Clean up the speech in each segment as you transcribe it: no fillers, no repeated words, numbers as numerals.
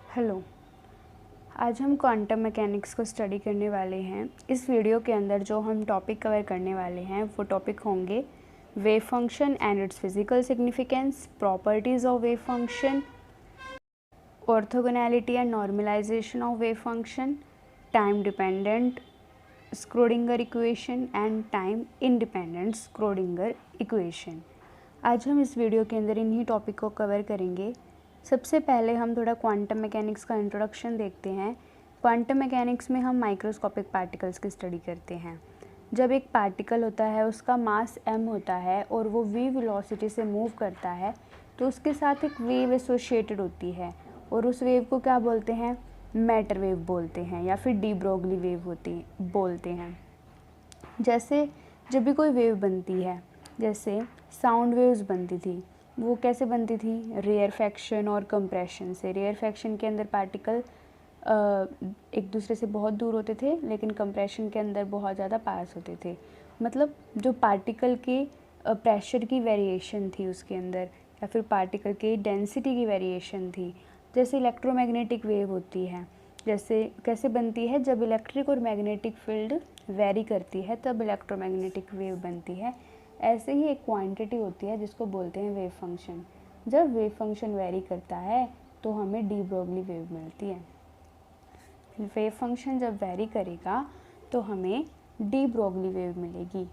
Hello. आज हम quantum mechanics को स्टडी करने वाले हैं। इस वीडियो के अंदर जो हम टॉपिक कवर करने वाले हैं वो टॉपिक होंगे wave function and its physical significance, properties of wave function, orthogonality and normalisation of wave function, time dependent Schrodinger equation and time independent Schrodinger equation. आज हम इस वीडियो के अंदर इन्हीं टॉपिक को कवर करेंगे। सबसे पहले हम थोड़ा क्वांटम मैकेनिक्स का इंट्रोडक्शन देखते हैं। क्वांटम मैकेनिक्स में हम माइक्रोस्कोपिक पार्टिकल्स की स्टडी करते हैं। जब एक पार्टिकल होता है उसका मास m होता है और वो v वेलोसिटी से मूव करता है तो उसके साथ एक वेव एसोसिएटेड होती है और उस वेव को क्या बोलते हैं? मैटर वेव बोलते हैं या फिर डी ब्रोगली वेव बोलते हैं। जैसे जब भी कोई वेव बनती है, जैसे साउंड वेव्स बनती थी, वो कैसे बनती थी? रेयरफैक्शन और कंप्रेशन से। रेयरफैक्शन के अंदर पार्टिकल एक दूसरे से बहुत दूर होते थे, लेकिन कंप्रेशन के अंदर बहुत ज़्यादा पास होते थे। मतलब जो पार्टिकल के प्रेशर की वेरिएशन थी उसके अंदर, या फिर पार्टिकल की डेंसिटी की वेरिएशन थी। जैसे इलेक्ट्रोमैग्नेटिक वेव होती है, जैसे कैसे बनती है? जब इलेक्ट्रिक और मैग्नेटिक फील्ड वेरी करती है तब इलेक्ट्रोमैग्नेटिक वेव बनती है। ऐसे ही एक क्वांटिटी होती है जिसको बोलते हैं वेव फंक्शन। जब वेव फंक्शन वेरी करता है तो हमें डी ब्रोगली वेव मिलती है। वेव फंक्शन जब वेरी करेगा तो हमें डी ब्रोगली वेव मिलेगी।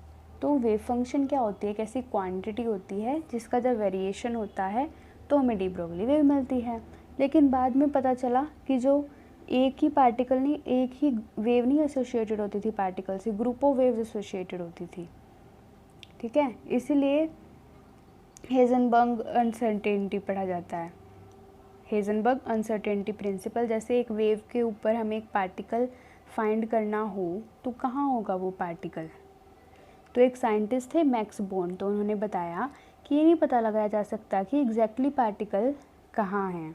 तो वेव फंक्शन क्या होती है? एक ऐसी क्वांटिटी होती है जिसका जब वेरिएशन होता है तो हमें डी ब्रोगली वेव मिलती है। लेकिन बाद में पता चला कि जो एक ही पार्टिकल नहीं, एक ही वेव नहीं एसोसिएटेड होती थी पार्टिकल से, ग्रुप ऑफ वेव्स एसोसिएटेड होती थी। ठीक है, इसीलिए हेज़नबर्ग अनसर्टेनिटी पढ़ा जाता है। हेज़नबर्ग अनसर्टेनिटी प्रिंसिपल। जैसे एक वेव के ऊपर हमें एक पार्टिकल फाइंड करना हो तो कहाँ होगा वो पार्टिकल? तो एक साइंटिस्ट थे मैक्स बोर्न, तो उन्होंने बताया कि ये नहीं पता लगाया जा सकता कि एग्जैक्टली पार्टिकल कहाँ हैं।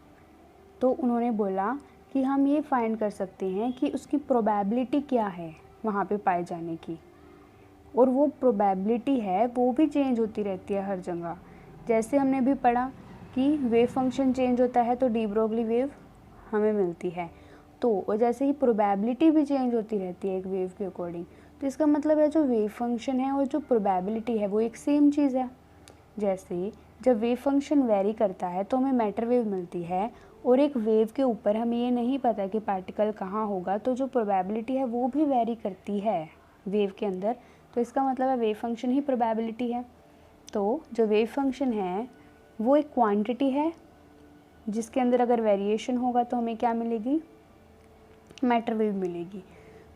तो उन्होंने बोला कि हम ये फाइंड कर सकते हैं कि उसकी प्रोबेबिलिटी क्या है वहाँ पे पाए जाने की, और वो प्रोबेबिलिटी है वो भी चेंज होती रहती है हर जगह। जैसे हमने भी पढ़ा कि वेव फंक्शन चेंज होता है तो डी ब्रोगली वेव हमें मिलती है, तो और जैसे ही प्रोबेबिलिटी भी चेंज होती रहती है एक वेव के अकॉर्डिंग। तो इसका मतलब है जो वेव फंक्शन है और जो प्रोबेबिलिटी है वो एक सेम चीज़ है। जैसे जब वेव फंक्शन वेरी करता है तो हमें मैटर वेव मिलती है, और एक वेव के ऊपर हमें ये नहीं पता कि पार्टिकल कहाँ होगा, तो जो प्रोबेबिलिटी है वो भी वेरी करती है वेव के अंदर। तो इसका मतलब है वेव फंक्शन ही प्रोबेबिलिटी है। तो जो वेव फंक्शन है वो एक क्वांटिटी है जिसके अंदर अगर वेरिएशन होगा तो हमें क्या मिलेगी? मैटर वेव मिलेगी।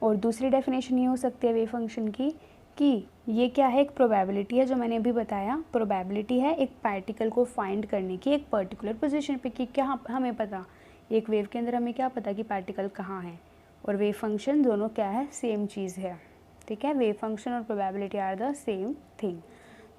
और दूसरी डेफिनेशन ये हो सकती है वेव फंक्शन की कि ये क्या है? एक प्रोबेबिलिटी है, जो मैंने अभी बताया। प्रोबेबिलिटी है एक पार्टिकल को फाइंड करने की एक पर्टिकुलर पोजीशन पे, कि क्या हमें पता, एक वेव के अंदर हमें क्या पता कि पार्टिकल कहाँ है। और वेव फंक्शन दोनों क्या है? सेम चीज़ है। ठीक है, वेव फंक्शन और probability are the same thing.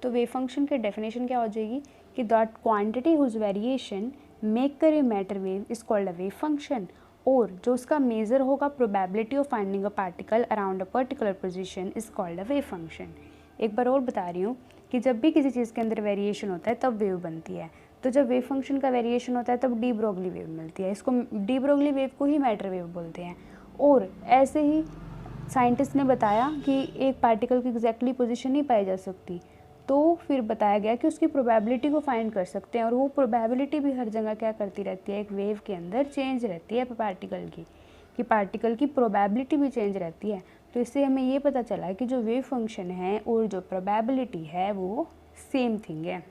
तो वेव फंक्शन की डेफिनेशन क्या हो जाएगी कि that quantity whose variation make कर a matter wave is called a wave function, और जो उसका मेजर होगा probability of finding a particle around a particular position is called a wave function. एक बार और बता रही हूँ कि जब भी किसी चीज़ के अंदर वेरिएशन होता है तब वेव बनती है। तो जब वेव फंक्शन का वेरिएशन होता है तब डी ब्रोगली वेव मिलती है। इसको डी ब्रोगली वेव को ही मैटर वेव बोलते हैं। और ऐसे ही साइंटिस्ट ने बताया कि एक पार्टिकल की एग्जैक्टली पोजीशन नहीं पाई जा सकती, तो फिर बताया गया कि उसकी प्रोबेबिलिटी को फाइंड कर सकते हैं, और वो प्रोबेबिलिटी भी हर जगह क्या करती रहती है? एक वेव के अंदर चेंज रहती है पार्टिकल की, कि पार्टिकल की प्रोबेबिलिटी भी चेंज रहती है। तो इससे हमें ये पता चला कि जो वेव फंक्शन है और जो प्रोबेबिलिटी है वो सेम थिंग है।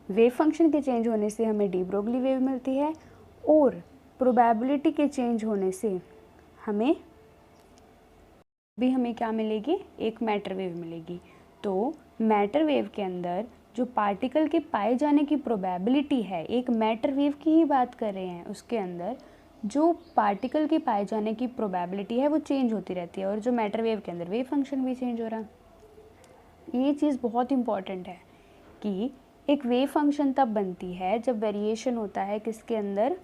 वेव फंक्शन के चेंज होने से हमें डी ब्रोगली वेव मिलती है, और प्रोबेबिलिटी के चेंज होने से हमें क्या मिलेगी? एक मैटर वेव मिलेगी। तो मैटर वेव के अंदर जो पार्टिकल के पाए जाने की प्रोबेबिलिटी है, एक मैटर वेव की ही बात कर रहे हैं, उसके अंदर जो पार्टिकल के पाए जाने की प्रोबेबिलिटी है वो चेंज होती रहती है, और जो मैटर वेव के अंदर वेव फंक्शन भी चेंज हो रहा है। ये चीज़ बहुत इंपॉर्टेंट है कि एक वेव फंक्शन तब बनती है जब वेरिएशन होता है किसके अंदर?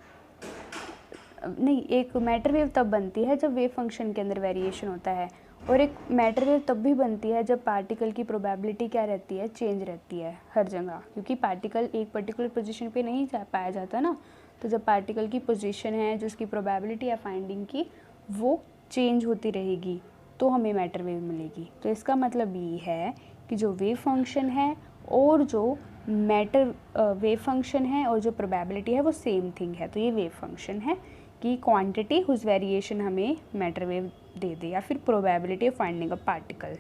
नहीं, एक मैटर वेव तब बनती है जब वेव फंक्शन के अंदर वेरिएशन होता है, और एक मैटर वेव तब भी बनती है जब पार्टिकल की प्रोबेबिलिटी क्या रहती है? चेंज रहती है हर जगह, क्योंकि पार्टिकल एक पर्टिकुलर पोजीशन पे नहीं पाया जाता ना। तो जब पार्टिकल की पोजीशन है, जो उसकी प्रोबेबिलिटी है फाइंडिंग की, वो चेंज होती रहेगी तो हमें मैटर वेव मिलेगी। तो इसका मतलब ये है कि जो वेव फंक्शन है और जो मैटर वेव फंक्शन है और जो प्रोबेबिलिटी है वो सेम थिंग है। तो ये वेव फंक्शन है कि क्वांटिटी हुज वेरिएशन हमें मैटर वेव दे दे, या फिर probability of finding a particle.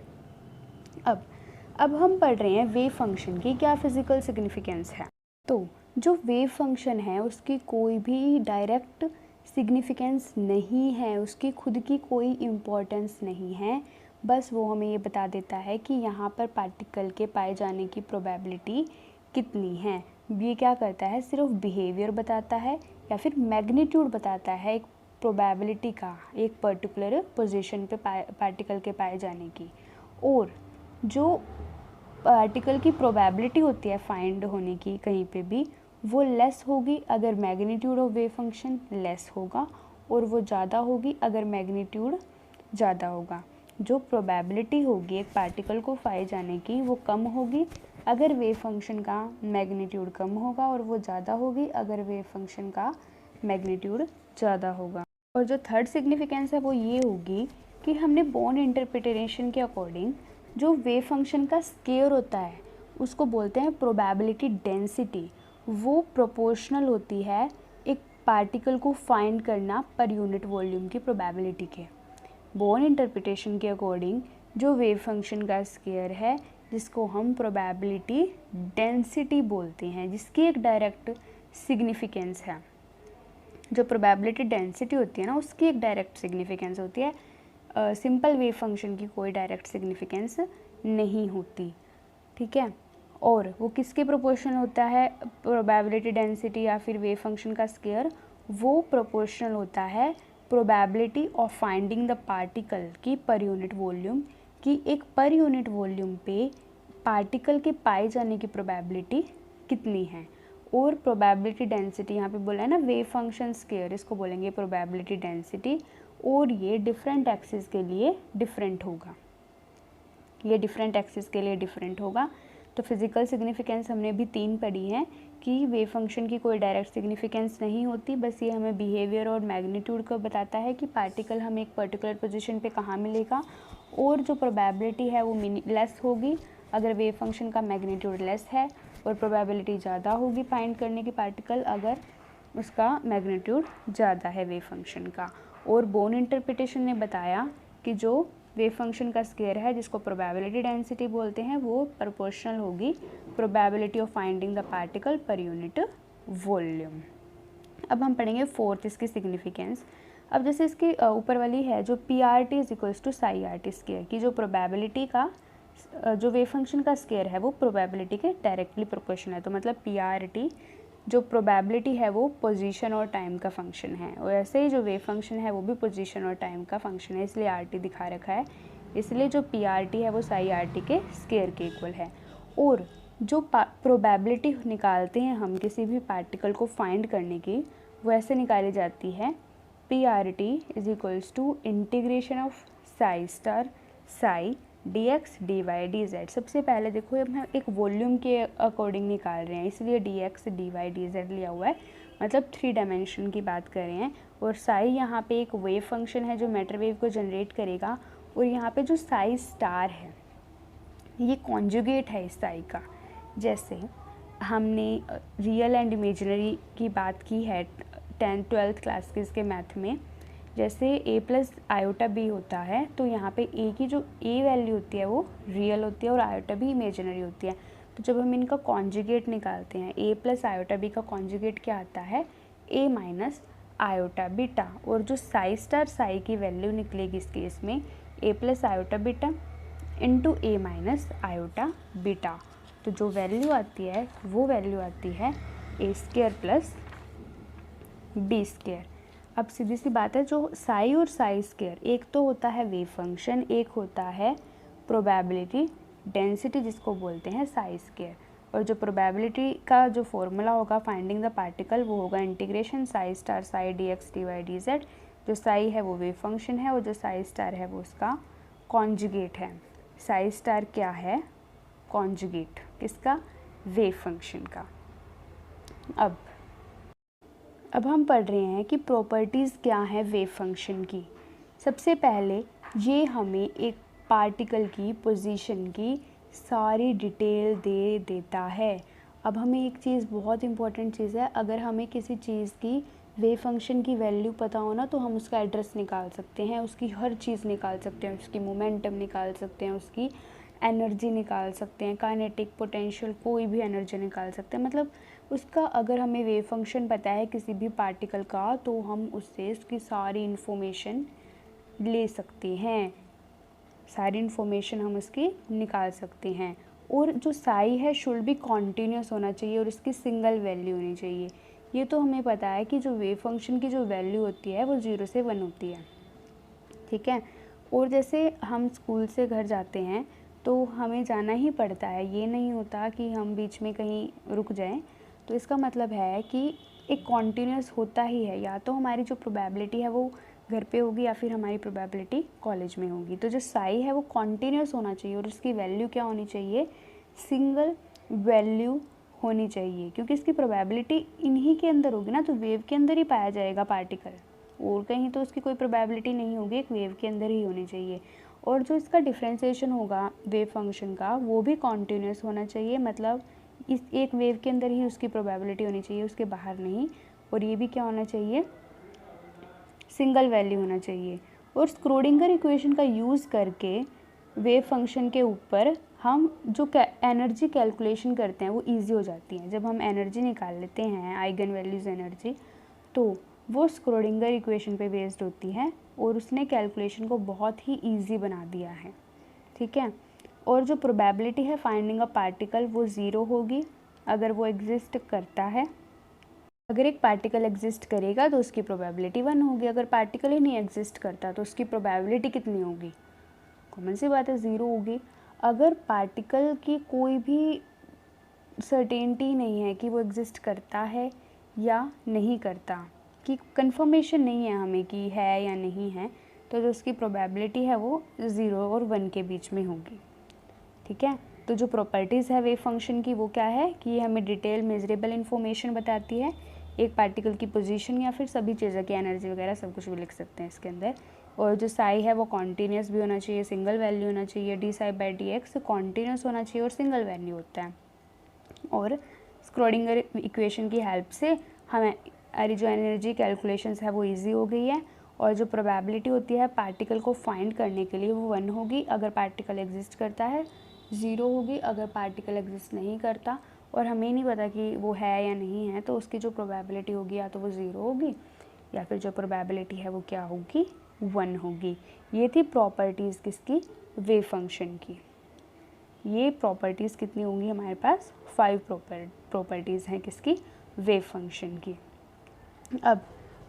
अब हम पढ़ रहे हैं वेव फंक्शन की क्या फिजिकल सिग्निफिकेंस है। तो जो वेव फंक्शन है उसकी कोई भी डायरेक्ट सिग्निफिकेंस नहीं है, उसकी खुद की कोई इम्पोर्टेंस नहीं है, बस वो हमें ये बता देता है कि यहाँ पर पार्टिकल के पाए जाने की प्रोबेबिलिटी कितनी है। ये क्या करता है, सिर्फ बिहेवियर बताता है या फिर मैग्नीट्यूड बताता है एक प्रोबेबिलिटी का, एक पर्टिकुलर पोजीशन पे पार्टिकल के पाए जाने की। और जो पार्टिकल की प्रोबेबिलिटी होती है फाइंड होने की कहीं पे भी, वो लेस होगी अगर magnitude of wave function less होगा, और वो ज़्यादा होगी अगर मैग्नीट्यूड ज़्यादा होगा। जो प्रोबेबिलिटी होगी एक पार्टिकल को पाए जाने की वो कम होगी अगर वेव फंक्शन का मैग्नीट्यूड कम होगा, और वो ज़्यादा होगी अगर वेव फंक्शन का मैग्नीट्यूड ज़्यादा होगा। और जो थर्ड सिग्निफिकेंस है वो ये होगी कि हमने बोर्न इंटरप्रिटेशन के अकॉर्डिंग जो वेव फंक्शन का स्केयर होता है उसको बोलते हैं प्रोबेबिलिटी डेंसिटी। वो प्रोपोर्शनल होती है एक पार्टिकल को फाइंड करना पर यूनिट वॉल्यूम की प्रोबेबिलिटी के। बोर्न इंटरप्रिटेशन के अकॉर्डिंग जो वेव फंक्शन का स्केयर है, जिसको हम प्रोबेबिलिटी डेंसिटी बोलते हैं, जिसकी एक डायरेक्ट सिग्निफिकेंस है। जो प्रोबेबिलिटी डेंसिटी होती है ना, उसकी एक डायरेक्ट सिग्निफिकेंस होती है, सिंपल वेव फंक्शन की कोई डायरेक्ट सिग्निफिकेंस नहीं होती, ठीक है। और वो किसके प्रोपोर्शनल होता है, प्रोबेबिलिटी डेंसिटी या फिर वेव फंक्शन का स्केयर, वो प्रोपोर्शनल होता है probability of finding the particle की पर यूनिट वॉल्यूम की। एक पर यूनिट वॉल्यूम पे पार्टिकल के पाए जाने की प्रोबेबिलिटी कितनी है। और प्रोबेबिलिटी डेंसिटी यहाँ पे बोला है ना वेव फंक्शन स्केयर, इसको बोलेंगे प्रोबेबिलिटी डेंसिटी। और ये डिफरेंट एक्सिस के लिए डिफरेंट होगा, ये डिफरेंट एक्सिस के लिए डिफरेंट होगा। तो फिजिकल सिग्निफिकेंस हमने भी 3 पढ़ी हैं कि वेव फंक्शन की कोई डायरेक्ट सिग्निफिकेंस नहीं होती, बस ये हमें बिहेवियर और मैग्नीट्यूड को बताता है कि पार्टिकल हमें एक पर्टिकुलर पोजीशन पे कहाँ मिलेगा। और जो प्रोबेबिलिटी है वो लेस होगी अगर वेव फंक्शन का मैग्नीट्यूड लेस है, और प्रोबेबिलिटी ज़्यादा होगी फाइंड करने की पार्टिकल अगर उसका मैग्नीट्यूड ज़्यादा है वेव फंक्शन का। और बोर्न इंटरप्रिटेशन ने बताया कि जो वेव फंक्शन का स्केयर है, जिसको प्रोबेबिलिटी डेंसिटी बोलते हैं, वो प्रोपोर्शनल होगी probability of finding the particle per unit volume. अब हम पढ़ेंगे फोर्थ इसकी सिग्निफिकेंस। अब जैसे इसके ऊपर वाली है जो PRT is equals to psi RT square की, जो प्रोबेबिलिटी का जो वेव फंक्शन का स्केयर है वो प्रोबेबिलिटी के डायरेक्टली प्रोपोर्शनल है। तो मतलब PRT जो प्रोबेबिलिटी है वो पोजीशन और टाइम का फंक्शन है, और ऐसे ही जो वेव फंक्शन है वो भी पोजीशन और टाइम का फंक्शन है, इसलिए RT दिखा रखा है। इसलिए जो PRT है वो साई RT के स्केयर के इक्वल है। और जो प्रोबेबिलिटी निकालते हैं हम किसी भी पार्टिकल को फाइंड करने की, वो ऐसे निकाली जाती है PRT is equals to integration of psi star psi dx dy dz। सबसे पहले देखो हम एक वॉल्यूम के अकॉर्डिंग निकाल रहे हैं, इसलिए dx dy dz लिया हुआ है, मतलब 3 डायमेंशन की बात कर रहे हैं। और साई यहाँ पे एक वेव फंक्शन है जो मैटर वेव को जनरेट करेगा, और यहाँ पे जो साई स्टार है ये कॉन्जुगेट है इस साई का। जैसे हमने रियल एंड इमेजिनरी की बात की है 10th 12th क्लास के इसके मैथ में, जैसे a प्लस आयोटा बी होता है, तो यहाँ पे a की जो a वैल्यू होती है वो रियल होती है और आयोटा बी इमेजिनरी होती है। तो जब हम इनका कॉन्जुगेट निकालते हैं, a प्लस आयोटा बी का कॉन्जुगेट क्या आता है, a माइनस आयोटा बीटा। और जो साई स्टार साई की वैल्यू निकलेगी इस केस में a plus iota beta into a minus iota beta. तो जो वैल्यू आती है वो वैल्यू आती है a square plus b square. अब सीधी सी बात है, जो साई और साई स्क्वायर, एक तो होता है वेव फंक्शन, एक होता है प्रोबेबिलिटी डेंसिटी जिसको बोलते हैं साई स्क्वायर। और जो प्रोबेबिलिटी का जो फॉर्मूला होगा फाइंडिंग द पार्टिकल वो होगा integration Sai star psi dx dy dz। जो साई है वो वेव फंक्शन है और जो साई स्टार है वो उसका कॉन्जुगेट है। साई स्टार क्या है, कॉन्जुगेट किसका, वेव फंक्शन का। अब हम पढ़ रहे हैं कि प्रॉपर्टीज़ क्या है वेव फंक्शन की। सबसे पहले ये हमें एक पार्टिकल की पोजीशन की सारी डिटेल दे देता है। अब हमें एक चीज़, बहुत इंपॉर्टेंट चीज़ है, अगर हमें किसी चीज़ की वेव फंक्शन की वैल्यू पता हो ना तो हम उसका एड्रेस निकाल सकते हैं, उसकी हर चीज़ निकाल सकते हैं, उसकी मोमेंटम निकाल सकते हैं, उसकी एनर्जी निकाल सकते हैं, काइनेटिक पोटेंशियल, कोई भी एनर्जी निकाल सकते हैं। मतलब उसका अगर हमें वेव फंक्शन पता है किसी भी पार्टिकल का तो हम उससे उसकी सारी इन्फॉर्मेशन ले सकते हैं, सारी इन्फॉर्मेशन हम उसकी निकाल सकते हैं। और जो साई है शुड भी कॉन्टीन्यूस होना चाहिए और इसकी सिंगल वैल्यू होनी चाहिए। ये तो हमें पता है कि जो वेव फंक्शन की जो वैल्यू होती है वो 0 से 1 होती है, ठीक है। और जैसे हम स्कूल से घर जाते हैं तो हमें जाना ही पड़ता है, ये नहीं होता कि हम बीच में कहीं रुक जाएं। तो इसका मतलब है कि एक कॉन्टीन्यूस होता ही है, या तो हमारी जो प्रोबेबिलिटी है वो घर पे होगी या फिर हमारी प्रोबेबिलिटी कॉलेज में होगी। तो जो साई है वो कॉन्टीन्यूस होना चाहिए और उसकी वैल्यू क्या होनी चाहिए, सिंगल वैल्यू होनी चाहिए, क्योंकि इसकी प्रोबेबिलिटी इन्हीं के अंदर होगी ना, तो वेव के अंदर ही पाया जाएगा पार्टिकल, और कहीं तो उसकी कोई प्रोबेबिलिटी नहीं होगी, एक वेव के अंदर ही होनी चाहिए। और जो इसका डिफ्रेंसिएशन होगा वेव फंक्शन का वो भी कॉन्टीन्यूस होना चाहिए, मतलब इस एक वेव के अंदर ही उसकी प्रोबेबिलिटी होनी चाहिए, उसके बाहर नहीं। और ये भी क्या होना चाहिए, सिंगल वैल्यू होना चाहिए। और स्क्रोडिंगर इक्वेशन का यूज़ करके वेव फंक्शन के ऊपर हम जो एनर्जी कैलकुलेशन करते हैं वो इजी हो जाती है। जब हम एनर्जी निकाल लेते हैं, आइगन वैल्यूज़ एनर्जी, तो वो स्क्रोडिंगर इक्वेशन पे बेस्ड होती है और उसने कैलकुलेशन को बहुत ही इजी बना दिया है, ठीक है। और जो प्रोबेबिलिटी है फाइंडिंग अ पार्टिकल वो 0 होगी अगर वो एग्जिस्ट करता है। अगर एक पार्टिकल एग्जिस्ट करेगा तो उसकी प्रोबेबिलिटी 1 होगी, अगर पार्टिकल ही नहीं एग्जिस्ट करता तो उसकी प्रोबेबिलिटी कितनी होगी, कॉमन सी बात है 0 होगी। अगर पार्टिकल की कोई भी सर्टेनिटी नहीं है कि वो एग्जिस्ट करता है या नहीं करता, कि कंफर्मेशन नहीं है हमें कि है या नहीं है, तो जो उसकी प्रोबेबिलिटी है वो 0 और 1 के बीच में होगी, ठीक है। तो जो प्रॉपर्टीज़ है वेव फंक्शन की वो क्या है कि ये हमें डिटेल मेजरेबल इन्फॉर्मेशन बताती है, एक पार्टिकल की पोजीशन या फिर सभी चीज़ों की एनर्जी वगैरह सब कुछ भी लिख सकते हैं इसके अंदर। और जो साई है वो कॉन्टीन्यूस भी होना चाहिए, सिंगल वैल्यू होना चाहिए, D psi by D x continuous होना चाहिए और सिंगल वैल्यू होता है। और स्क्रोडिंगर इक्वेशन की हेल्प से हमें जो एनर्जी कैलकुलेशंस है वो इजी हो गई है। और जो प्रोबेबिलिटी होती है पार्टिकल को फाइंड करने के लिए वो 1 होगी अगर पार्टिकल एग्जिस्ट करता है, 0 होगी अगर पार्टिकल एग्जिस्ट नहीं करता और हमें नहीं पता कि वो है या नहीं है, तो उसकी जो प्रोबेबिलिटी होगी या तो वो 0 होगी या फिर जो प्रोबेबिलिटी है वो क्या होगी, 1 होगी। ये थी प्रॉपर्टीज़ किसकी, वेव फंक्शन की। ये प्रॉपर्टीज़ कितनी होंगी हमारे पास, 5 प्रॉपर्टीज़ हैं किसकी, वेव फंक्शन की। अब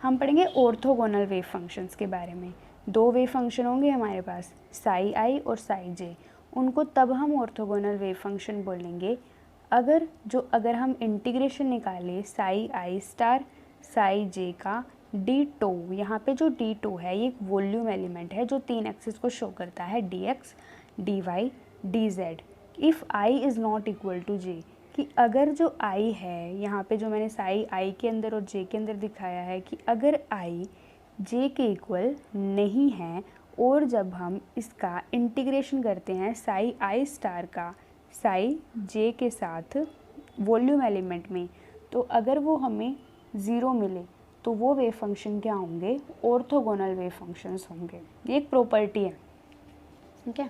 हम पढ़ेंगे ऑर्थोगोनल वेव फंक्शंस के बारे में। 2 वेव फंक्शन होंगे हमारे पास, साई आई और साई जे। उनको तब हम ऑर्थोगोनल वेव फंक्शन बोलेंगे अगर हम इंटीग्रेशन निकालें साई आई स्टार साई जे का डी टो। यहाँ पे जो डी टो है ये एक वॉल्यूम एलिमेंट है जो 3 एक्सिस को शो करता है, d x d y d z. If i is not equal to j, कि अगर जो आई है यहाँ पे जो मैंने साई आई के अंदर और जे के अंदर दिखाया है कि अगर आई जे के इक्वल नहीं है और जब हम इसका इंटीग्रेशन करते हैं साई आई स्टार का साई जे के साथ वॉल्यूम एलिमेंट में, तो अगर वो हमें 0 मिले तो वो वेव फंक्शन क्या होंगे, ऑर्थोगोनल वेव फंक्शंस होंगे। ये एक प्रॉपर्टी है, ठीक है।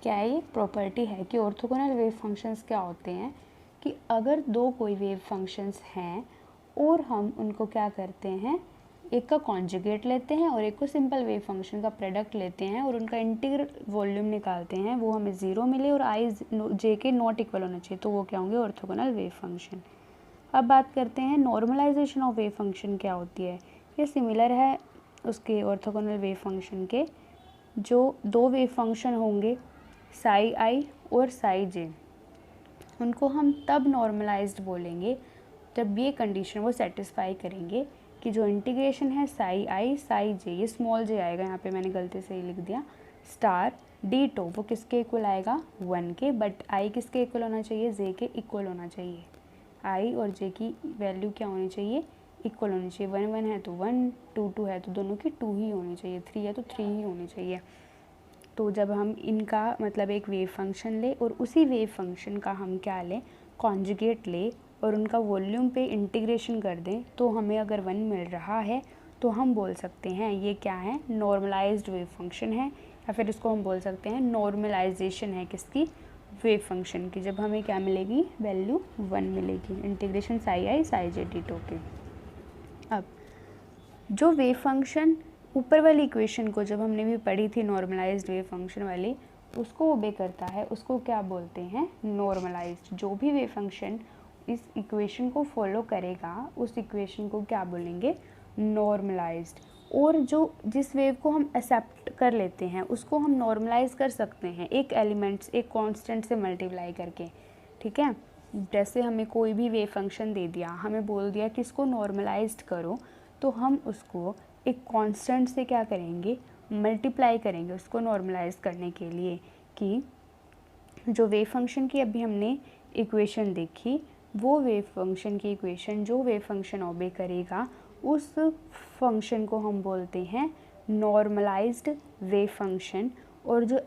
क्या है ये प्रॉपर्टी है कि ऑर्थोगोनल वेव फंक्शंस क्या होते हैं कि अगर 2 कोई वेव फंक्शंस हैं और हम उनको क्या करते हैं, एक का कॉन्जुगेट लेते हैं और एक को सिंपल वेव फंक्शन का प्रोडक्ट लेते हैं और उनका इंटीग्रल वॉल्यूम निकालते हैं, वो हमें 0 मिले और आई जे के नॉट इक्वल होना चाहिए, तो वो क्या होंगे, ऑर्थोगोनल वेव फंक्शन। अब बात करते हैं नॉर्मलाइजेशन ऑफ वेव फंक्शन क्या होती है। ये सिमिलर है उसके ऑर्थोगोनल वेव फंक्शन के। जो 2 वेव फंक्शन होंगे साई आई और साई जे, उनको हम तब नॉर्मलाइज्ड बोलेंगे जब ये कंडीशन वो सेटिस्फाई करेंगे कि जो इंटीग्रेशन है साई आई साई जे, ये स्मॉल जे आएगा, यहाँ पे मैंने गलती से ही लिख दिया, स्टार डी टो वो किसके इक्वल आएगा, 1 के, बट आई किसके इक्वल होना चाहिए, जे के इक्वल होना चाहिए। आई और जे की वैल्यू क्या होनी चाहिए, इक्वल होनी चाहिए। 1 1 है तो 1, 2 2 है तो दोनों की 2 ही होनी चाहिए, 3 है तो 3 ही होनी चाहिए। तो जब हम इनका मतलब एक वेव फंक्शन ले और उसी वेव फंक्शन का हम क्या लें, कॉन्जुगेट ले और उनका वॉल्यूम पे इंटीग्रेशन कर दें, तो हमें अगर 1 मिल रहा है तो हम बोल सकते हैं ये क्या है, नॉर्मलाइज्ड वेव फंक्शन है, या फिर इसको हम बोल सकते हैं नॉर्मलाइजेशन है किसकी, वेव फंक्शन की। जब हमें क्या मिलेगी, वैल्यू 1 मिलेगी, integration psi i psi j d tau के। अब जो वेव फंक्शन ऊपर वाली इक्वेशन को जब हमने भी पढ़ी थी नॉर्मलाइज्ड वेव फंक्शन वाली, उसको ओबे करता है, उसको क्या बोलते हैं, नॉर्मलाइज्ड। जो भी वेव फंक्शन इस इक्वेशन को फॉलो करेगा उस इक्वेशन को क्या बोलेंगे, नॉर्मलाइज्ड। और जो जिस वेव को हम एक्सेप्ट कर लेते हैं उसको हम नॉर्मलाइज कर सकते हैं एक एलिमेंट्स, एक कांस्टेंट से मल्टीप्लाई करके, ठीक है। जैसे हमें कोई भी वेव फंक्शन दे दिया, हमें बोल दिया कि इसको नॉर्मलाइज्ड करो, तो हम उसको एक कांस्टेंट से क्या करेंगे, मल्टीप्लाई करेंगे उसको नॉर्मलाइज करने के लिए। कि जो वेव फंक्शन की अभी हमने इक्वेशन देखी, वो वेव फंक्शन की इक्वेशन जो वेव फंक्शन ओबे करेगा उस फंक्शन को हम बोलते हैं नॉर्मलाइज्ड वेव फंक्शन। और जो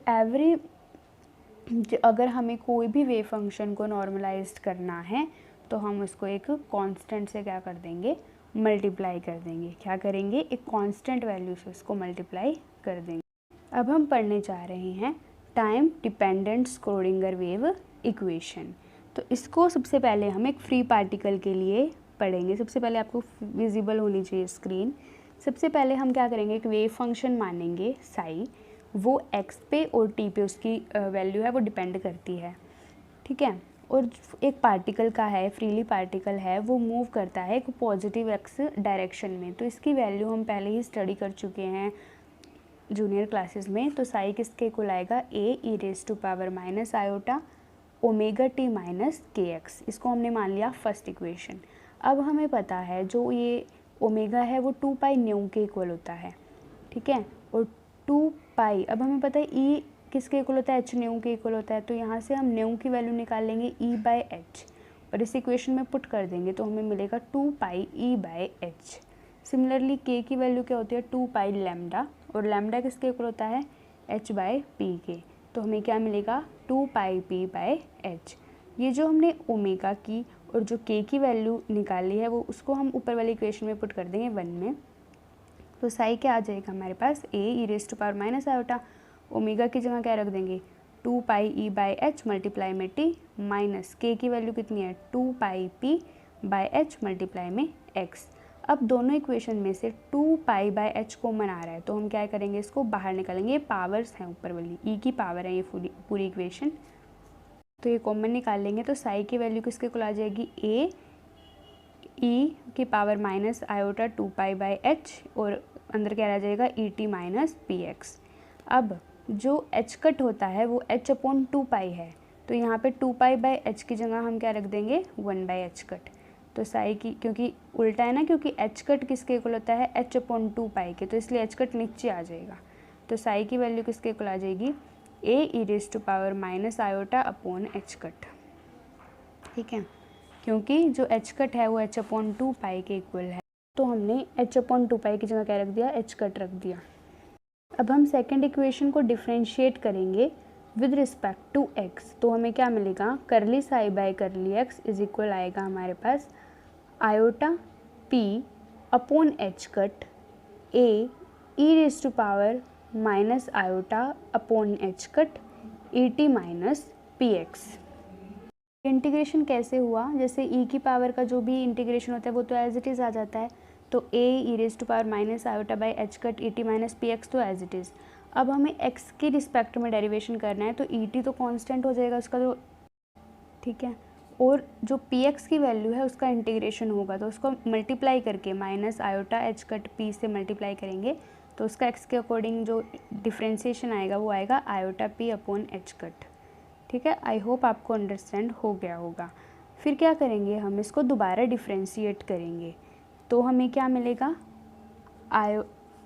अगर हमें कोई भी वेव फंक्शन को नॉर्मलाइज्ड करना है तो हम उसको एक कांस्टेंट से क्या कर देंगे, मल्टीप्लाई कर देंगे। क्या करेंगे, एक कांस्टेंट वैल्यू से उसको मल्टीप्लाई कर देंगे। अब हम पढ़ने जा रहे हैं time dependent Schrödinger wave equation. तो इसको सबसे पहले हम एक फ्री पार्टिकल के लिए पढ़ेंगे। सबसे पहले आपको विजिबल होनी चाहिए स्क्रीन। सबसे पहले हम क्या करेंगे, एक वेव फंक्शन मानेंगे साई, वो एक्स पे और टी पे उसकी वैल्यू है वो डिपेंड करती है, ठीक है। और एक पार्टिकल का है, फ्रीली पार्टिकल है, वो मूव करता है एक पॉजिटिव एक्स डायरेक्शन में। तो इसकी वैल्यू हम पहले ही स्टडी कर चुके हैं जूनियर क्लासेस में। तो साई किसके इक्वल आएगा, A e raise to power minus iota omega t minus k x. इसको हमने मान लिया फर्स्ट इक्वेशन। अब हमें पता है जो ये ओमेगा है वो 2 पाई न्यू के इक्वल होता है, ठीक है। और 2 पाई, अब हमें पता है ई किसके इक्वल होता है, एच न्यू के इक्वल होता है। तो यहाँ से हम न्यू की वैल्यू निकाल लेंगे ई बाय एच और इस इक्वेशन में पुट कर देंगे तो हमें मिलेगा 2 pi E by H. Similarly के की वैल्यू क्या होती है, 2 पाई लैम्डा, और लैम्डा किसके इक्वल होता है, एच बाय पी के। तो हमें क्या मिलेगा, 2 पाई पी बाय एच। ये जो हमने ओमेगा की और जो के की वैल्यू निकाली है वो उसको हम ऊपर वाली इक्वेशन में पुट कर देंगे 1 में। तो साई क्या आ जाएगा हमारे पास, A e raise to power minus iota, omega की जगह क्या रख देंगे 2 pi E by h multiply में टी, माइनस के की वैल्यू कितनी है 2 pi p by h multiply में एक्स। अब दोनों इक्वेशन में से 2 पाई बाय एच कॉमन आ रहा है तो हम क्या करेंगे, इसको बाहर निकालेंगे। ये पावर्स हैं ऊपर वाली, ई की पावर है ये पूरी इक्वेशन, तो ये कॉमन निकाल लेंगे। तो साई की वैल्यू किसके इक्वल आ जाएगी, ए ई की पावर माइनस आयोटा 2 पाई बाय एच और अंदर क्या रह जाएगा ई टी माइनस पी एक्स। अब जो एच कट होता है वो एच अपॉन 2 पाई है, तो यहाँ पे 2 पाई बाय एच की जगह हम क्या रख देंगे 1 बाई एच कट। तो साई की, क्योंकि उल्टा है ना, क्योंकि एच कट किसके इक्वल होता है, एच अपॉन 2 पाई के, तो इसलिए एच कट नीचे आ जाएगा। तो साई की वैल्यू किसके इक्वल आ जाएगी, A e raise to power minus iota upon h cut, ठीक है। क्योंकि जो एच कट है वो एच अपॉन 2 पाई के इक्वल है, तो हमने एच अपॉन 2 पाई की जगह क्या रख दिया, एच कट रख दिया। अब हम सेकेंड इक्वेशन को डिफ्रेंशिएट करेंगे विद रिस्पेक्ट टू एक्स। तो हमें क्या मिलेगा, curly psi by curly x is equal आएगा हमारे पास iota p upon h cut A e raise to power minus iota upon h cut E t minus p x. Integration कैसे हुआ, जैसे ई की पावर का जो भी इंटीग्रेशन होता है वो तो एज इट इज़ आ जाता है, तो A e raise to power minus iota by h cut E t minus p x तो एज इट इज़। अब हमें एक्स की रिस्पेक्ट में डेरिवेशन करना है तो ई टी तो कांस्टेंट हो जाएगा उसका, तो ठीक है। और जो पी एक्स की वैल्यू है उसका इंटीग्रेशन होगा तो उसको मल्टीप्लाई करके minus iota h cut P से मल्टीप्लाई करेंगे तो उसका एक्स के अकॉर्डिंग जो डिफ्रेंशिएशन आएगा वो आएगा iota p upon h cut, ठीक है। आई होप आपको अंडरस्टैंड हो गया होगा। फिर क्या करेंगे, हम इसको दोबारा डिफ्रेंशिएट करेंगे तो हमें क्या मिलेगा,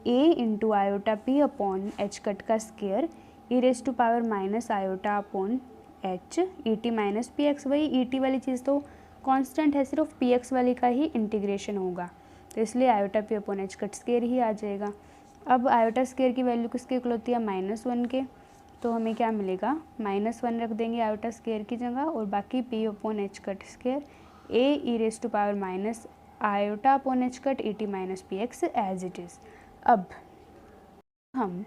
A into iota p upon h cut का square e raise to power minus iota upon h E t minus p x. वही ई टी वाली चीज़ तो कांस्टेंट है, सिर्फ पी एक्स वाली का ही इंटीग्रेशन होगा। तो इसलिए iota p upon h cut square ही आ जाएगा। अब आयोटा स्क्वायर की वैल्यू किसके इक्वल होती है, -1 के, तो हमें क्या मिलेगा, -1 रख देंगे आयोटा स्क्वायर की जगह, और बाकी p upon h cut square A e raise to power minus iota upon h cut E t minus p x as it is. अब हम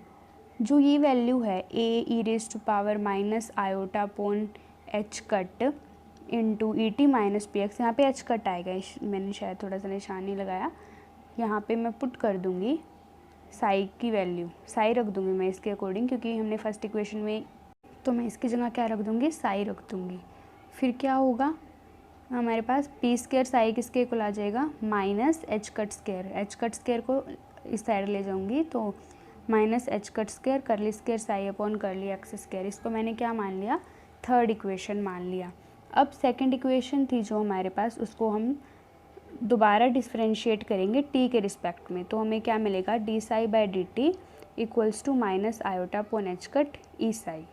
जो ये वैल्यू है A e raise to power minus iota upon h cut into E t minus p x, यहाँ पर H cut आएगा, मैंने शायद थोड़ा सा निशान नहीं लगाया, यहाँ पे मैं पुट कर दूँगी साई की वैल्यू, साई रख दूँगी मैं इसके अकॉर्डिंग, क्योंकि हमने फर्स्ट इक्वेशन में, तो मैं इसकी जगह क्या रख दूँगी, साई रख दूँगी। फिर क्या होगा, हमारे पास पी स्क्वायर साई किसके इक्वल आ जाएगा, minus h cut square, H cut square को इस साइड ले जाऊँगी तो माइनस एच कट स्क्वायर करली square psi upon curly x square, इसको मैंने क्या मान लिया, थर्ड इक्वेशन मान लिया। अब सेकंड इक्वेशन थी जो हमारे पास, उसको हम दोबारा डिफरेंशिएट करेंगे टी के रिस्पेक्ट में, तो हमें क्या मिलेगा, d psi by d t equals to minus iota upon h cut E psi.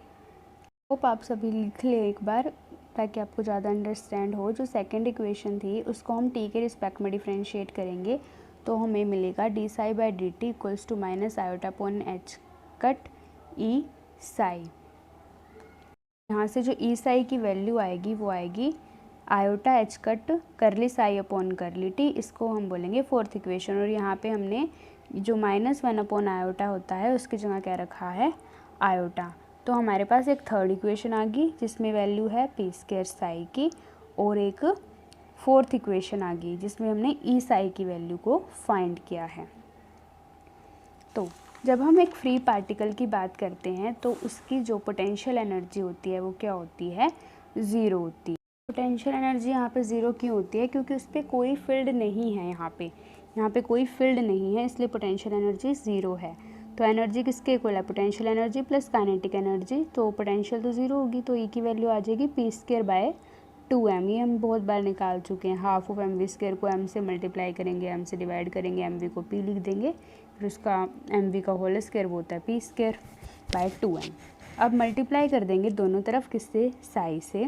Hope आप सभी लिख ले एक बार ताकि आपको ज़्यादा अंडरस्टैंड हो। जो सेकंड इक्वेशन थी उसको हम टी के रिस्पेक्ट में डिफरेंशिएट करेंगे, तो हमें मिलेगा d psi by d t equals to minus iota upon h cut E psi. यहाँ से जो ई साई की वैल्यू आएगी वो आएगी iota h cut curly psi upon curly T, इसको हम बोलेंगे फोर्थ इक्वेशन। और यहाँ पे हमने जो -1 अपॉन आयोटा होता है उसकी जगह क्या रखा है, आयोटा। तो हमारे पास एक थर्ड इक्वेशन आ गई जिसमें वैल्यू है पी स्क्वायर साई की, और एक फोर्थ इक्वेशन आ गई जिसमें हमने ई साई की वैल्यू को फाइंड किया है। तो जब हम एक फ्री पार्टिकल की बात करते हैं तो उसकी जो पोटेंशियल एनर्जी होती है वो क्या होती है, ज़ीरो होती है। पोटेंशियल एनर्जी यहाँ पे ज़ीरो क्यों होती है, क्योंकि उस पर कोई फील्ड नहीं है, यहाँ पे कोई फील्ड नहीं है, इसलिए पोटेंशियल एनर्जी ज़ीरो है। तो एनर्जी किसके इक्वल है, potential energy plus kinetic energy, तो पोटेंशियल तो ज़ीरो होगी, तो ई की वैल्यू आ जाएगी पी स्क्वायर बाय 2m। ये हम बहुत बार निकाल चुके हैं, half of m v square को m से मल्टीप्लाई करेंगे, m से डिवाइड करेंगे, एम वी को p लिख देंगे, फिर उसका एम वी का होल स्क्वायर वो होता है पी स्क्वायर बाय 2m। अब मल्टीप्लाई कर देंगे दोनों तरफ किससे, साई से,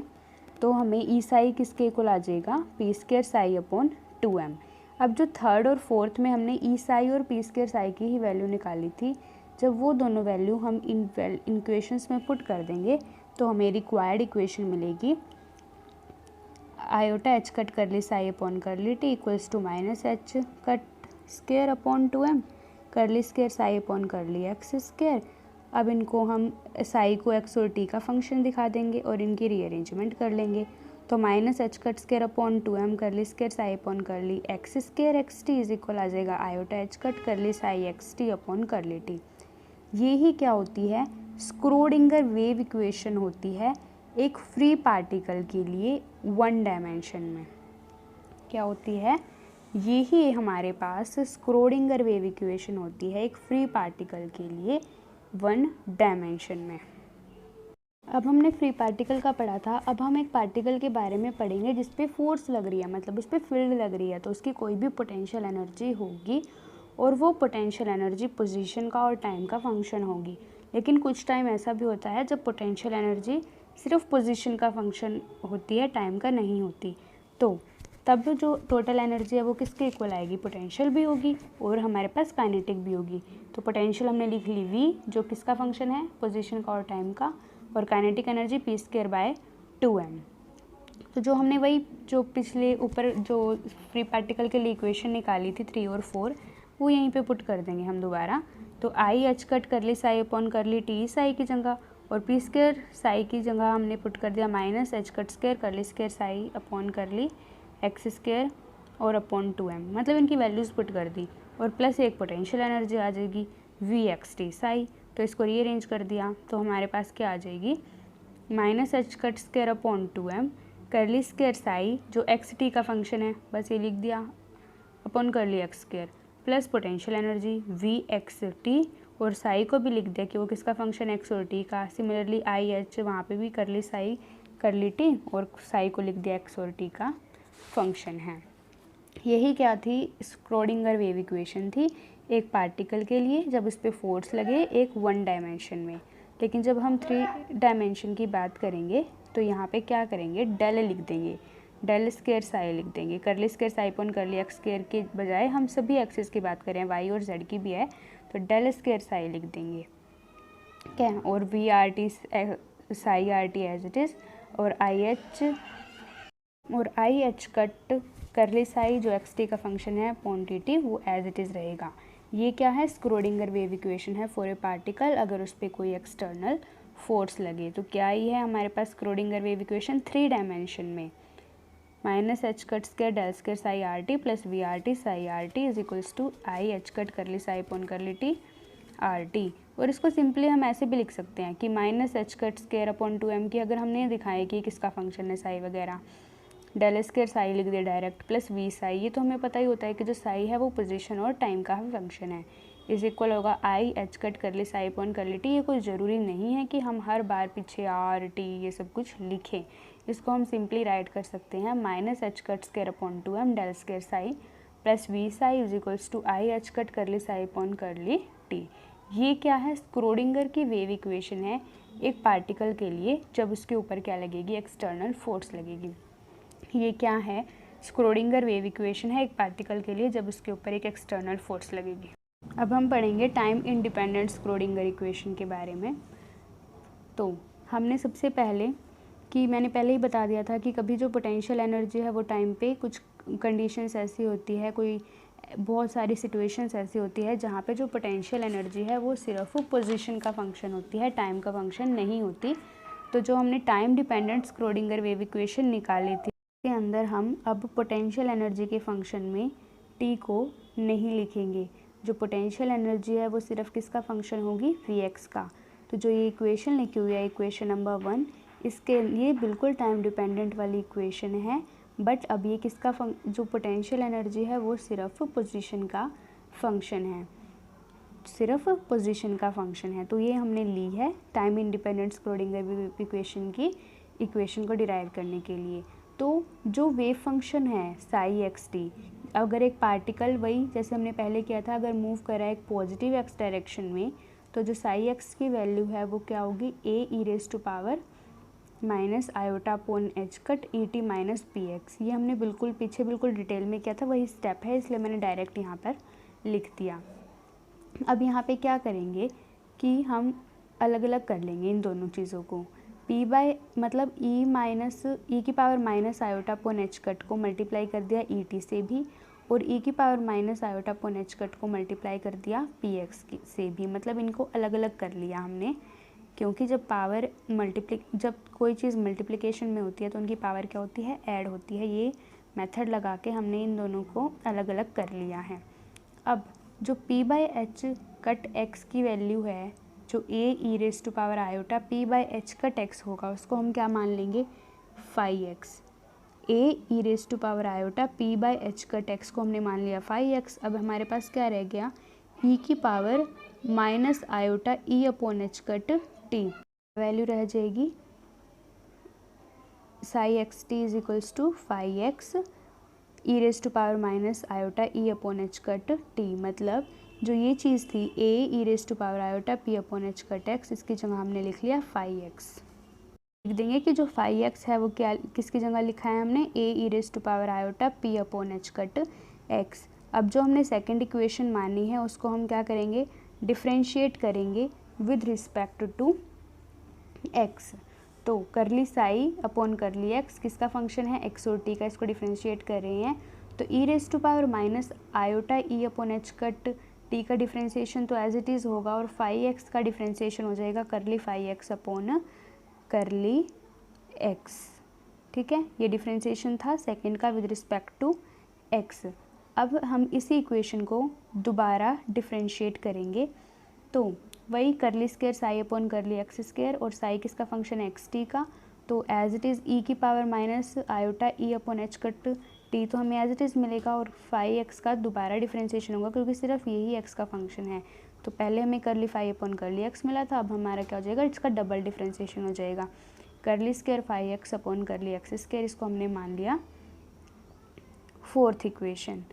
तो हमें ई साई किसके इक्वल आ जाएगा, P square psi upon 2m। अब जो थर्ड और फोर्थ में हमने ई साई और पी स्क्वायर साई की ही वैल्यू निकाली थी, जब वो दोनों वैल्यू हम इन इक्वेशंस में पुट कर देंगे तो हमें रिक्वायर्ड इक्वेशन मिलेगी iota h cut curly psi upon curly t equals to minus h cut square upon 2m curly square psi upon curly x square. अब इनको हम साई को एक्स और टी का फंक्शन दिखा देंगे और इनकी रीअरेंजमेंट कर लेंगे, तो minus h cut square upon 2m curly square psi upon curly x square x t is equal आ जाएगा iota h cut curly psi x t upon curly t. ये ही क्या होती है, स्क्रोडिंगर वेव इक्वेशन होती है एक फ्री पार्टिकल के लिए वन डायमेंशन में। क्या होती है, ये ही हमारे पास स्क्रोडिंगर वेव इक्वेशन होती है एक फ्री पार्टिकल के लिए वन डायमेंशन में। अब हमने फ्री पार्टिकल का पढ़ा था, अब हम एक पार्टिकल के बारे में पढ़ेंगे जिस पे फोर्स लग रही है, मतलब उस पर फील्ड लग रही है, तो उसकी कोई भी पोटेंशियल एनर्जी होगी और वो पोटेंशियल एनर्जी पोजीशन का और टाइम का फंक्शन होगी। लेकिन कुछ टाइम ऐसा भी होता है जब पोटेंशियल एनर्जी सिर्फ पोजीशन का फंक्शन होती है, टाइम का नहीं होती, तो तब जो टोटल एनर्जी है वो किसके इक्वल आएगी, पोटेंशियल भी होगी और हमारे पास काइनेटिक भी होगी। तो पोटेंशियल हमने लिख ली v, जो किसका फंक्शन है, पोजीशन का और टाइम का, और kinetic energy P square by 2m। तो जो हमने वही जो पिछले ऊपर जो फ्री पार्टिकल के लिए इक्वेशन निकाली थी 3 और 4, वो यहीं पे पुट कर देंगे हम दोबारा। तो आई एच कट कर ली साई अपॉन कर ली टी साई की जगह, और पी स्क्वायर साई की जगह हमने पुट कर दिया माइनस एच कट स्क्वायर कर ली square psi upon curly x square और अपॉन 2m, मतलब इनकी वैल्यूज़ पुट कर दी, और प्लस एक पोटेंशियल एनर्जी आ जाएगी वी एक्स टी साई। तो इसको रीअरेंज कर दिया तो हमारे पास क्या आ जाएगी, minus h cut square upon 2m curly square Sai जो एक्स टी का फंक्शन है, बस ये लिख दिया, upon curly x square plus potential energy V x t, और साई को भी लिख दिया कि वो किसका फंक्शन एक्स और टी का। सिमिलरली आई एच वहाँ पे भी कर ली साई कर ली टी, और साई को लिख दिया एक्स और टी का फंक्शन है। यही क्या थी, स्क्रोडिंगर वेव इक्वेशन थी एक पार्टिकल के लिए जब इस पर फोर्स लगे एक वन डायमेंशन में। लेकिन जब हम 3 डायमेंशन की बात करेंगे तो यहाँ पे क्या करेंगे, डेल लिख देंगे, डेल स्क्वायर साई लिख देंगे। करली square psi upon curly x square के बजाय हम सभी एक्सेस की बात करें, वाई और जेड की भी है, तो डेल स्क्वायर साई लिख देंगे, क्या है, और v r t psi r t as it is, और i h cut curly psi जो एक्स टी का फंक्शन है अपॉन टी टी वो एज इट इज़ रहेगा। ये क्या है, स्क्रोडिंगर वेव इक्वेशन है फॉर ए पार्टिकल अगर उस पर कोई एक्सटर्नल फोर्स लगे। तो क्या ही है हमारे पास स्क्रोडिंगर वेव इक्वेशन 3 डायमेंशन में, minus h cut square del square psi r t plus v r t psi r t is equals to i h cut curly psi upon curly t r t. और इसको simply हम ऐसे भी लिख सकते हैं कि minus h cut square upon 2m की, अगर हमने दिखाया कि किसका फंक्शन है साई वगैरह, डेल स्क्वायर साई लिख दिया डायरेक्ट, प्लस वी साई, ये तो हमें पता ही होता है कि जो साई है वो पोजीशन और टाइम का फंक्शन है, इज इक्वल होगा आई h cut curly psi upon curly t. ये कोई ज़रूरी नहीं है कि हम हर बार पीछे आर टी ये सब कुछ लिखें, इसको हम सिंपली राइट कर सकते हैं minus h cut square upon 2m del square psi plus v psi is equals to i h cut curly psi upon curly t. ये क्या है, स्क्रोडिंगर की वेव इक्वेशन है एक पार्टिकल के लिए जब उसके ऊपर क्या लगेगी, एक्सटर्नल फोर्स लगेगी। ये क्या है, स्क्रोडिंगर वेव इक्वेशन है एक पार्टिकल के लिए जब उसके ऊपर एक एक्सटर्नल फोर्स लगेगी। अब हम पढ़ेंगे टाइम इंडिपेंडेंट स्क्रोडिंगर इक्वेशन के बारे में। तो हमने सबसे पहले मैंने पहले ही बता दिया था कि कभी जो पोटेंशियल एनर्जी है वो टाइम पे कुछ कंडीशंस ऐसी होती है, कोई बहुत सारी सिचुएशंस ऐसी होती है जहाँ पे जो पोटेंशियल एनर्जी है वो सिर्फ पोजीशन का फंक्शन होती है, टाइम का फंक्शन नहीं होती। तो जो हमने time dependent Schrödinger wave equation निकाली थी के अंदर हम अब पोटेंशियल एनर्जी के फंक्शन में टी को नहीं लिखेंगे। जो पोटेंशियल एनर्जी है वो सिर्फ किसका फंक्शन होगी, वी एक्स का। तो जो ये इक्वेशन लिखी हुई है इक्वेशन नंबर 1, इसके ये बिल्कुल टाइम डिपेंडेंट वाली इक्वेशन है, बट अब ये किसका जो पोटेंशियल एनर्जी है वो सिर्फ पोजीशन का फंक्शन है, सिर्फ पोजीशन का फंक्शन है। तो ये हमने ली है टाइम इंडिपेंडेंट स्क्रोडिंगर इक्वेशन की इक्वेशन को डिराइव करने के लिए। तो जो वेव फंक्शन है साई एक्स टी, अगर एक पार्टिकल वही जैसे हमने पहले किया था अगर मूव कर रहा है एक पॉजिटिव एक्स डायरेक्शन में, तो जो साई एक्स की वैल्यू है वो क्या होगी, A e raise to power minus iota upon h cut E t minus p x. ये हमने बिल्कुल पीछे बिल्कुल डिटेल में किया था, वही स्टेप है, इसलिए मैंने डायरेक्ट यहाँ पर लिख दिया। अब यहाँ पे क्या करेंगे कि हम अलग अलग कर लेंगे इन दोनों चीज़ों को। पी बाय मतलब ई माइनस ई की power minus iota upon h cut को मल्टीप्लाई कर दिया ई टी से भी, और ई की power minus iota upon h cut को मल्टीप्लाई कर दिया पी एक्स से भी, मतलब इनको अलग अलग कर लिया हमने, क्योंकि जब पावर जब कोई चीज़ मल्टीप्लिकेशन में होती है तो उनकी पावर क्या होती है, ऐड होती है। ये मेथड लगा के हमने इन दोनों को अलग अलग कर लिया है। अब जो p by h cut x की वैल्यू है, जो A e raise to power iota p by h cut x होगा, उसको हम क्या मान लेंगे, phi x. A e raise to power iota p by h cut x को हमने मान लिया फाई एक्स। अब हमारे पास क्या रह गया, e की power minus iota e upon h cut t, value रह जाएगी psi x t is equals to phi x e raise to power minus iota E upon h cut t. मतलब जो ये चीज़ थी A e raise to power iota p upon h cut x, इसकी जगह हमने लिख लिया फाई एक्स। लिख देंगे कि जो फाई एक्स है वो क्या किसकी जगह लिखा है हमने, A e raise to power iota p upon h cut x. अब जो हमने सेकेंड इक्वेशन मानी है उसको हम क्या करेंगे, डिफ्रेंशिएट करेंगे विद रिस्पेक्ट टू एक्स। तो curly psi upon curly x किसका फंक्शन है, एक्स और टी का, इसको डिफ्रेंशिएट कर रहे हैं। तो e raise to power minus iota E upon h cut t का डिफ्रेंशिएशन तो एज इट इज़ होगा, और फाई एक्स का डिफ्रेंशिएशन हो जाएगा curly phi x upon curly x. ठीक है, ये डिफ्रेंशिएशन था सेकेंड का विद रिस्पेक्ट टू एक्स। अब हम इसी इक्वेशन को दोबारा डिफ्रेंशिएट करेंगे, तो वही करली square psi upon curly x square, और साई किसका फंक्शन है, एक्स टी का, तो एज इट इज़ ई की पावर माइनस आयोटा ई अपॉन एच कट टी तो हमें एज इट इज़ मिलेगा, और फाई एक्स का दोबारा डिफ्रेंशिएशन होगा क्योंकि सिर्फ यही एक्स का फंक्शन है। तो पहले हमें करली फाई अपॉन करली एक्स मिला था, अब हमारा क्या हो जाएगा, इसका डबल डिफ्रेंशिएशन हो जाएगा, करली square phi x upon curly x square, इसको हमने मान लिया फोर्थ इक्वेशन।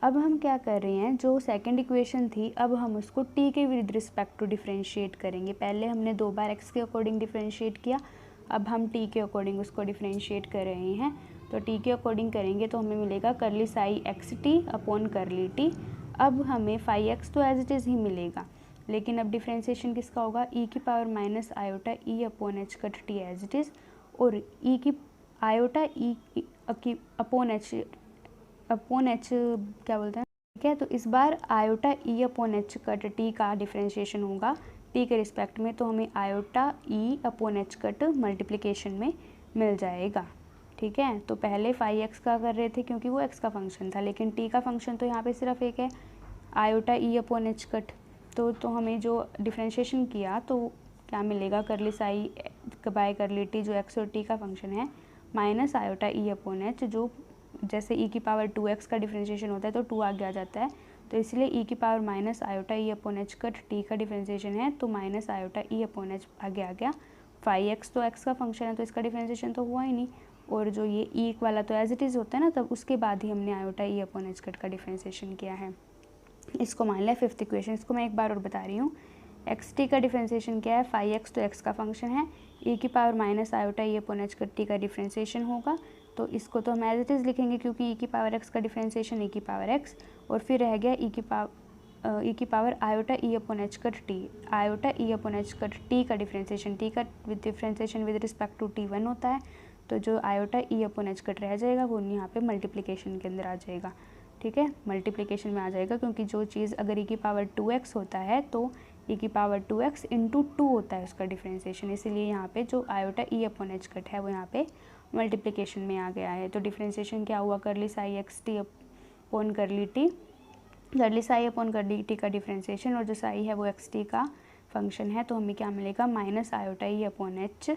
अब हम क्या कर रहे हैं, जो सेकंड इक्वेशन थी अब हम उसको t के विद रिस्पेक्ट टू डिफरेंशिएट करेंगे। पहले हमने 2 बार x के अकॉर्डिंग डिफरेंशिएट किया, अब हम t के अकॉर्डिंग उसको डिफरेंशिएट कर रहे हैं। तो टी के अकॉर्डिंग करेंगे तो हमें मिलेगा curly psi x t upon curly t. अब हमें फाई एक्स तो एज इट इज़ ही मिलेगा, लेकिन अब डिफ्रेंसिएशन किसका होगा, ई की power minus iota E upon h cut t as it is, और ई की आयोटा ई अपॉन एच क्या बोलते हैं, ठीक है। तो इस बार आयोटा ई अपॉन एच कट टी का डिफ्रेंशिएशन होगा टी के रिस्पेक्ट में, तो हमें आयोटा ई अपॉन एच कट मल्टीप्लिकेशन में मिल जाएगा, ठीक है। तो पहले फाई एक्स का कर रहे थे क्योंकि वो एक्स का फंक्शन था, लेकिन टी का फंक्शन तो यहाँ पे सिर्फ एक है, आयोटा ई अपॉन एच कट। तो हमें जो डिफ्रेंशिएशन किया तो क्या मिलेगा, करली साई बाय करली टी जो एक्स और टी का फंक्शन है, माइनस आयोटा ई अपॉन एच, जो जैसे ई की पावर 2x का डिफ्रेंशिएशन होता है तो 2 आगे आ जाता है, तो इसलिए ई की पावर माइनस आयोटा ई अपॉन एच कट टी का डिफ्रेंशिएशन है, तो माइनस आयोटा ई अपॉन एच आगे आ गया। फाई एक्स तो एक्स का फंक्शन है तो इसका डिफ्रेंशिएशन तो हुआ ही नहीं, और जो ये ई वाला तो एज इट इज़ होता है ना, तब उसके बाद ही हमने आयोटा ई अपॉन एच कट का डिफ्रेंशिएशन किया है। इसको मान लिया फिफ्थ इक्वेशन। इसको मैं एक बार और बता रही हूँ, एक्स टी का डिफ्रेंशिएशन क्या है, फाई एक्स तो एक्स का फंक्शन है, ई की पावर माइनस आयोटा ई अपॉन एच कट टी का डिफ्रेंशिएशन होगा, तो इसको तो हम एज इट इज़ लिखेंगे क्योंकि ई की पावर एक्स का डिफ्रेंशिएशन ई की पावर एक्स, और फिर रह गया ई की पावर आयोटा ई upon h cut t, iota ई अपॉन एच कट टी का डिफ्रेंशिएशन, टी का differentiation with respect to t 1 होता है, तो जो आयोटा ई अपॉन एच कट रह जाएगा वो यहाँ पे मल्टीप्लिकेशन के अंदर आ जाएगा, ठीक है, मल्टीप्लिकेशन में आ जाएगा, क्योंकि जो चीज़ अगर ई की पावर 2x होता है तो ई की पावर 2x इंटू 2 होता है उसका डिफ्रेंशिएशन, इसीलिए यहाँ पे जो आयोटा ई अपॉन एच कट है वो यहाँ पे मल्टीप्लिकेशन में आ गया है। तो डिफ्रेंशिएशन क्या हुआ, करली psi x t upon curly T, करली साई अपॉन करली टी का डिफ्रेंशिएशन, और जो साई है वो एक्स टी का फंक्शन है, तो हमें क्या मिलेगा, माइनस आयोटा ई upon h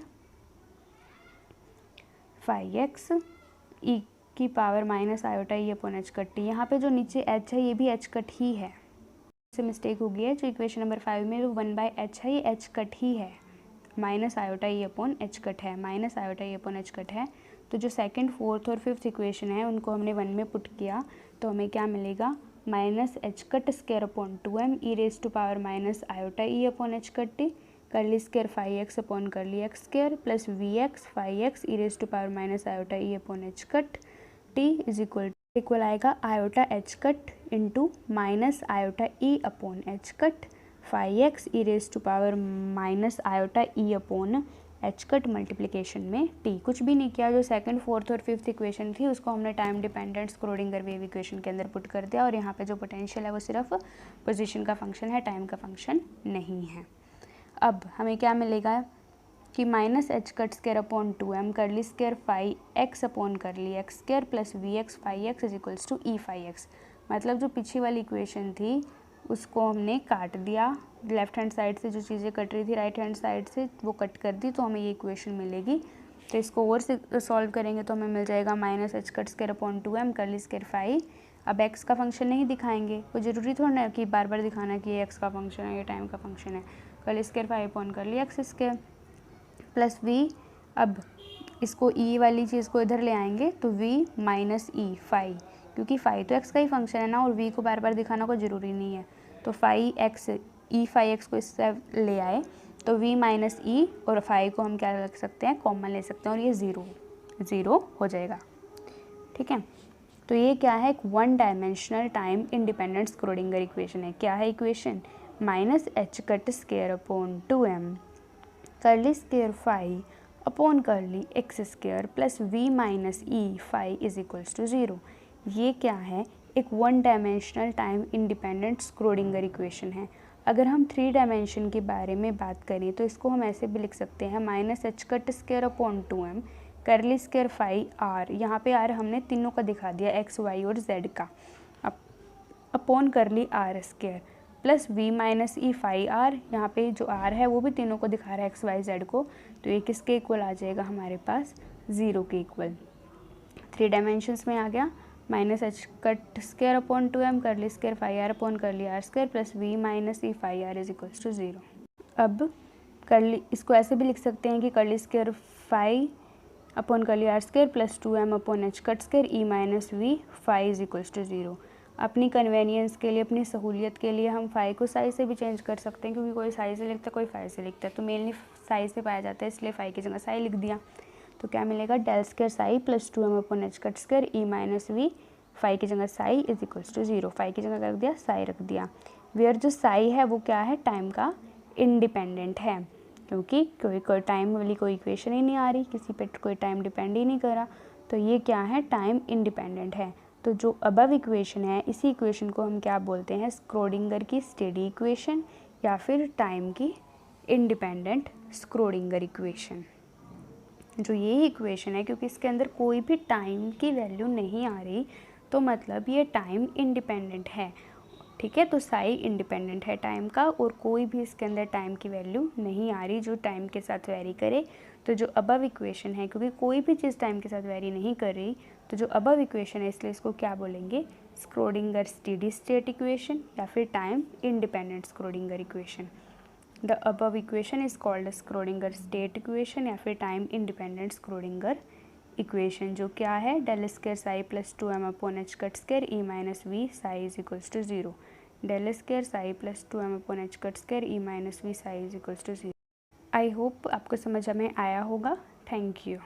phi x e की पावर माइनस आयोटा ई अपॉन एच कट टी। यहाँ पे जो नीचे एच है ये भी एच कट ही है, से मिस्टेक हो गई है, जो इक्वेशन नंबर 5 में जो 1/h है ये एच कट ही है, माइनस आयोटा ई अपॉन एच कट है, माइनस आयोटा ई अपॉन एच कट है। तो जो सेकंड, फोर्थ और फिफ्थ इक्वेशन है उनको हमने 1 में पुट किया, तो हमें क्या मिलेगा, minus h cut square upon 2m e raise to power minus iota E upon h cut t, curly square phi x upon curly x square plus we x phi x e raise to power minus iota E upon h cut t is equal आएगा iota h cut into minus iota E upon h cut phi x e raise to power minus iota E upon h cut multiplication में T. कुछ भी नहीं किया, जो second, fourth और fifth equation थी उसको हमने time dependent Schrödinger wave equation के अंदर पुट कर दिया, और यहाँ पे जो पोटेंशियल है वो सिर्फ पोजीशन का फंक्शन है, टाइम का फंक्शन नहीं है। अब हमें क्या मिलेगा कि minus h cut square upon 2m curly square phi x upon curly x square plus we x phi x is equals to e phi x. मतलब जो पीछे वाली इक्वेशन थी उसको हमने काट दिया, लेफ्ट हैंड साइड से जो चीज़ें कट रही थी राइट हैंड साइड से वो कट कर दी, तो हमें ये इक्वेशन मिलेगी। तो इसको और से सॉल्व करेंगे तो हमें मिल जाएगा minus h cut square upon 2m curly square phi. अब एक्स का फंक्शन नहीं दिखाएंगे, कोई ज़रूरी थोड़ा ना कि बार बार दिखाना कि ये एक्स का फंक्शन है, ये टाइम का फंक्शन है, करली square phi upon curly x square plus we. अब इसको ई वाली चीज़ को इधर ले आएंगे तो वी माइनस ई फाई, क्योंकि फाई तो एक्स का ही फंक्शन है ना, और वी को बार बार दिखाना कोई ज़रूरी नहीं है, तो फाई एक्स ई फाई एक्स को इससे ले आए तो वी माइनस ई, और फाई को हम क्या रख सकते हैं, कॉमन ले सकते हैं, और ये ज़ीरो हो जाएगा, ठीक है। तो ये क्या है, एक 1 dimensional time independent Schrodinger equation है। क्या है equation, minus h cut square upon 2m curly square phi upon curly x square plus v minus e phi is equals to 0। ये क्या है, एक 1 dimensional time independent Schrodinger equation है। अगर हम 3 डायमेंशन के बारे में बात करें तो इसको हम ऐसे भी लिख सकते हैं, minus h cut square upon 2m curly square phi r, यहाँ पे आर हमने तीनों का दिखा दिया, एक्स वाई और जेड का, upon curly r square plus v minus e phi r, यहाँ पे जो आर है वो भी तीनों को दिखा रहा है, एक्स वाई जेड को, तो ये किसके इक्वल आ जाएगा हमारे पास, 0 के इक्वल। 3 डायमेंशंस में आ गया, minus h cut square upon 2m curly square phi r upon curly r square plus v minus e phi r is equals to 0। अब करली इसको ऐसे भी लिख सकते हैं कि curly square phi upon curly r square plus 2m upon h cut square e minus v phi is equals to 0। अपनी कन्वेनियंस के लिए, अपनी सहूलियत के लिए हम फाई को साई से भी चेंज कर सकते हैं, क्योंकि कोई साई से लिखता है कोई फाई से लिखता है, तो मेनली साई से पाया जाता है, इसलिए फाई की जगह साई लिख दिया। तो क्या मिलेगा, del square psi plus 2m upon h cut square e minus v, phi की जगह psi is equals to 0, phi की जगह रख दिया साई रख दिया। वेयर जो साई है वो क्या है, टाइम का इंडिपेंडेंट है, क्योंकि कोई टाइम वाली कोई इक्वेशन ही नहीं आ रही, किसी पे कोई टाइम डिपेंड ही नहीं करा, तो ये क्या है, टाइम इंडिपेंडेंट है। तो जो अबव इक्वेशन है, इसी इक्वेशन को हम क्या बोलते हैं, स्क्रोडिंगर की स्टेडी इक्वेशन या फिर टाइम की इंडिपेंडेंट स्क्रोडिंगर इक्वेशन। जो ये इक्वेशन है, क्योंकि इसके अंदर कोई भी टाइम की वैल्यू नहीं आ रही, तो मतलब ये टाइम इंडिपेंडेंट है, ठीक है। तो साई इंडिपेंडेंट है टाइम का, और कोई भी इसके अंदर टाइम की वैल्यू नहीं आ रही जो टाइम के साथ वेरी करे। तो जो अबव इक्वेशन है, क्योंकि कोई भी चीज़ टाइम के साथ वेरी नहीं कर रही, तो जो अबव इक्वेशन है, इसलिए इसको क्या बोलेंगे, स्क्रोडिंगर स्टेडी स्टेट इक्वेशन या फिर time independent Schrodinger equation. The above equation is called Schrodinger state equation या फिर टाइम इंडिपेंडेंट स्क्रोडिंगर इक्वेशन, जो क्या है, del square psi plus 2m upon h cut square e minus v psi is equals to 0, del square psi plus 2m upon h cut square e minus v psi is equals to 0। I hope आपको समझ में आया होगा। Thank you.